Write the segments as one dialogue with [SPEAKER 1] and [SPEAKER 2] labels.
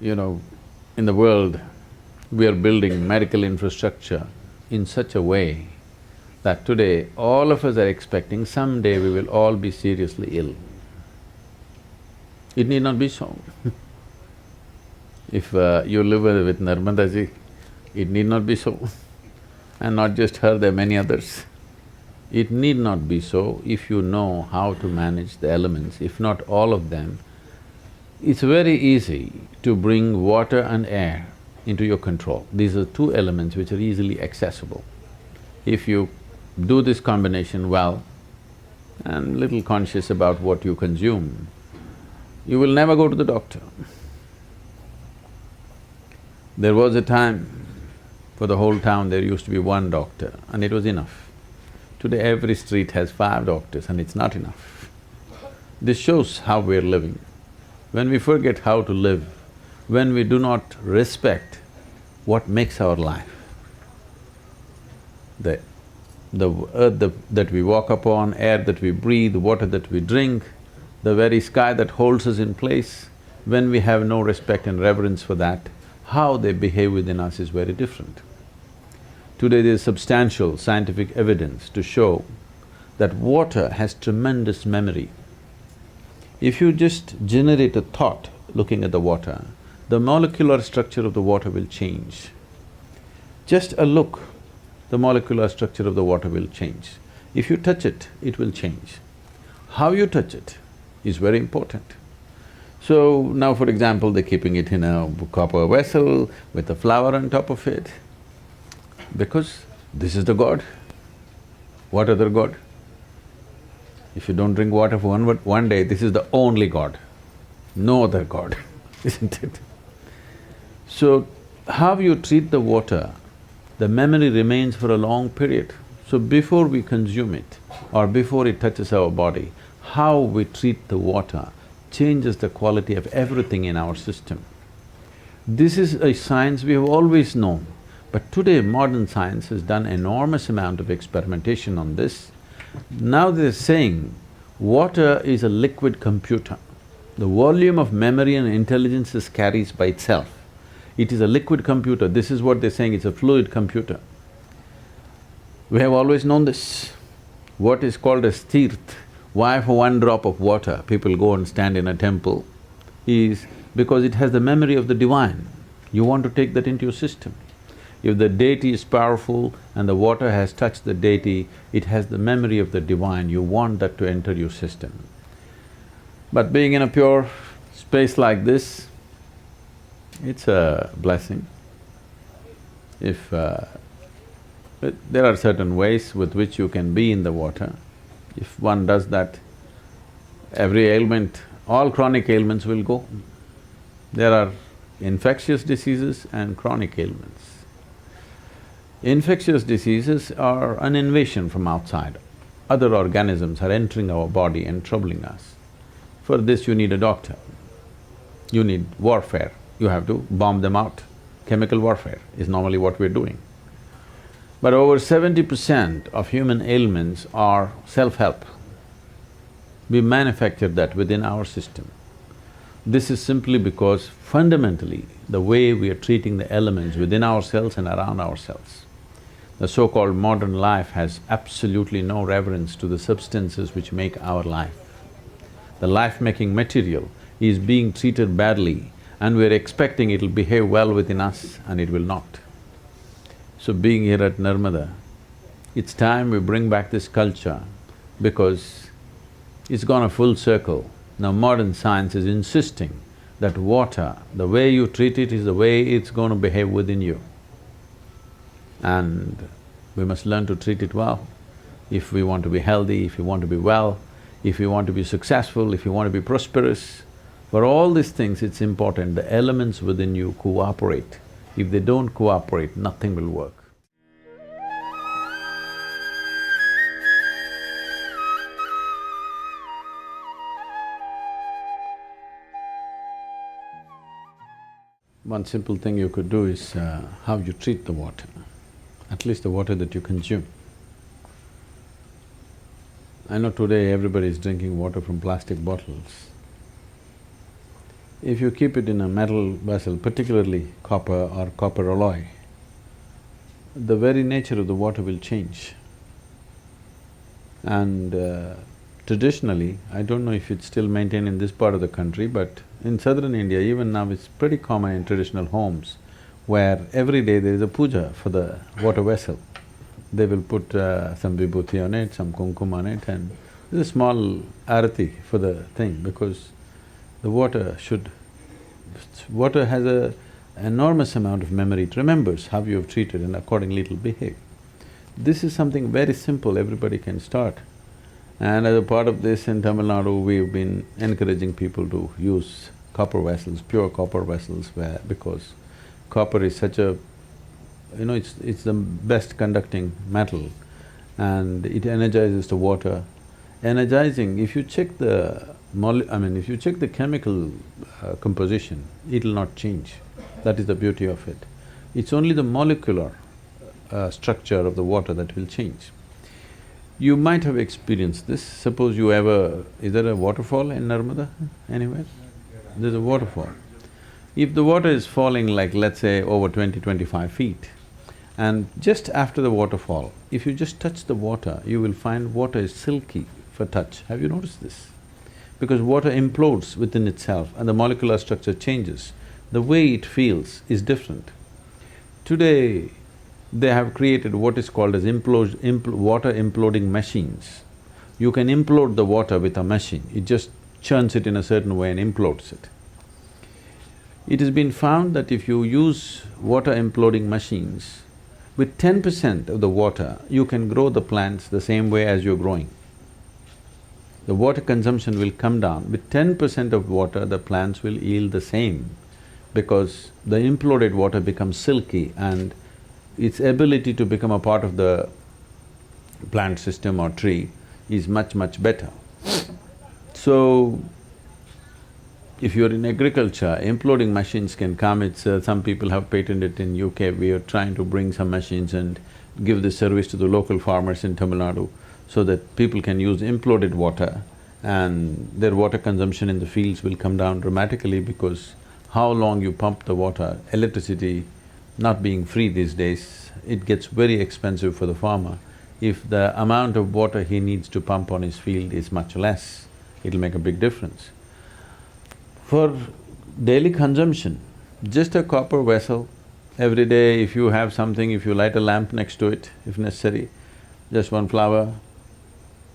[SPEAKER 1] You know, in the world, we are building medical infrastructure in such a way that today all of us are expecting someday we will all be seriously ill. It need not be so. If you live with Narmada ji, it need not be so. And not just her, there are many others. It need not be so if you know how to manage the elements, if not all of them. It's very easy to bring water and air into your control. These are two elements which are easily accessible. If you do this combination well and little conscious about what you consume, you will never go to the doctor. There was a time, for the whole town there used to be one doctor and it was enough. Today every street has 5 doctors and it's not enough. This shows how we're living. When we forget how to live, when we do not respect what makes our life, the earth that we walk upon, air that we breathe, water that we drink, the very sky that holds us in place, when we have no respect and reverence for that, how they behave within us is very different. Today there is substantial scientific evidence to show that water has tremendous memory. If you just generate a thought looking at the water, the molecular structure of the water will change. Just a look, the molecular structure of the water will change. If you touch it, it will change. How you touch it is very important. So now for example, they're keeping it in a copper vessel with a flower on top of it, because this is the God. What other God? If you don't drink water for one day, this is the only God, no other God, isn't it? So, how you treat the water, the memory remains for a long period. So before we consume it or before it touches our body, how we treat the water changes the quality of everything in our system. This is a science we have always known, but today modern science has done enormous amount of experimentation on this. Now they're saying water is a liquid computer. The volume of memory and intelligence it carries by itself. It is a liquid computer, this is what they're saying, it's a fluid computer. We have always known this. What is called as tirth, why for one drop of water people go and stand in a temple, is because it has the memory of the divine. You want to take that into your system. If the deity is powerful and the water has touched the deity, it has the memory of the divine, you want that to enter your system. But being in a pure space like this, it's a blessing. If… there are certain ways with which you can be in the water. If one does that, every ailment, all chronic ailments will go. There are infectious diseases and chronic ailments. Infectious diseases are an invasion from outside. Other organisms are entering our body and troubling us. For this you need a doctor. You need warfare, you have to bomb them out. Chemical warfare is normally what we're doing. But over 70% of human ailments are self-help. We manufacture that within our system. This is simply because fundamentally, the way we are treating the elements within ourselves and around ourselves. The so-called modern life has absolutely no reverence to the substances which make our life. The life-making material is being treated badly and we're expecting it'll behave well within us and it will not. So being here at Narmada, it's time we bring back this culture because it's gone a full circle. Now modern science is insisting that water, the way you treat it is the way it's going to behave within you. And we must learn to treat it well. If we want to be healthy, if we want to be well, if we want to be successful, if we want to be prosperous, for all these things it's important the elements within you cooperate. If they don't cooperate, nothing will work. One simple thing you could do is how you treat the water, at least the water that you consume. I know today everybody is drinking water from plastic bottles. If you keep it in a metal vessel, particularly copper or copper alloy, the very nature of the water will change. And traditionally, I don't know if it's still maintained in this part of the country, but in southern India, even now it's pretty common in traditional homes, where every day there is a puja for the water vessel. They will put some vibhuti on it, some kumkum on it, and there's a small arati for the thing, because the water should… water has a enormous amount of memory, it remembers how you have treated and accordingly it'll behave. This is something very simple, everybody can start. And as a part of this, in Tamil Nadu, we've been encouraging people to use copper vessels, pure copper vessels, because copper is such a… it's the best conducting metal and it energizes the water. Energizing, if you check the if you check the chemical composition, it'll not change. That is the beauty of it. It's only the molecular structure of the water that will change. You might have experienced this. Suppose you ever… is there a waterfall in Narmada anywhere? There's a waterfall. If the water is falling like, let's say, over 20-25 feet, and just after the waterfall, if you just touch the water, you will find water is silky for touch. Have you noticed this? Because water implodes within itself and the molecular structure changes. The way it feels is different. Today, they have created what is called as water imploding machines. You can implode the water with a machine, it just churns it in a certain way and implodes it. It has been found that if you use water imploding machines, with 10% of the water, you can grow the plants the same way as you're growing. The water consumption will come down. With 10% of water, the plants will yield the same, because the imploded water becomes silky and its ability to become a part of the plant system or tree is much, much better. So, if you're in agriculture, imploding machines can come. It's… some people have patented it in UK. We are trying to bring some machines and give this service to the local farmers in Tamil Nadu so that people can use imploded water and their water consumption in the fields will come down dramatically, because how long you pump the water, electricity not being free these days, it gets very expensive for the farmer. If the amount of water he needs to pump on his field is much less, it'll make a big difference. For daily consumption, just a copper vessel, every day if you have something, if you light a lamp next to it, if necessary, just one flower,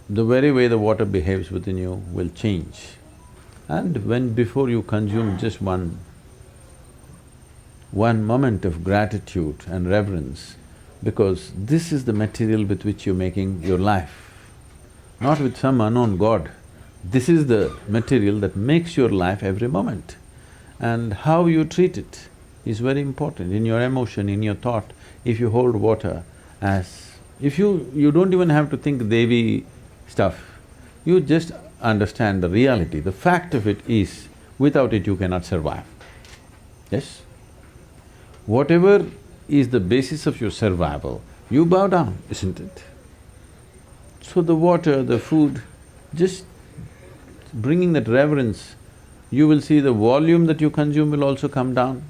[SPEAKER 1] the very way the water behaves within you will change. And before you consume just one moment of gratitude and reverence, because this is the material with which you're making your life, not with some unknown god. This is the material that makes your life every moment. And how you treat it is very important in your emotion, in your thought. If you hold water as… if you don't even have to think Devi stuff, you just understand the reality. The fact of it is, without it you cannot survive. Yes? Whatever is the basis of your survival, you bow down, isn't it? So the water, the food, just bringing that reverence, you will see the volume that you consume will also come down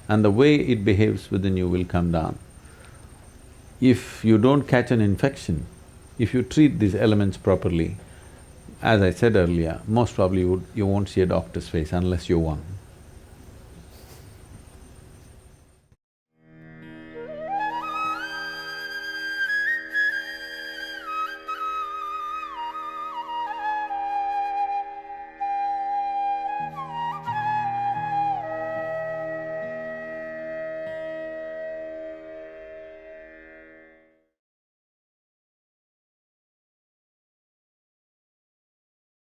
[SPEAKER 1] and the way it behaves within you will come down. If you don't catch an infection, if you treat these elements properly, as I said earlier, most probably you won't see a doctor's face unless you're one.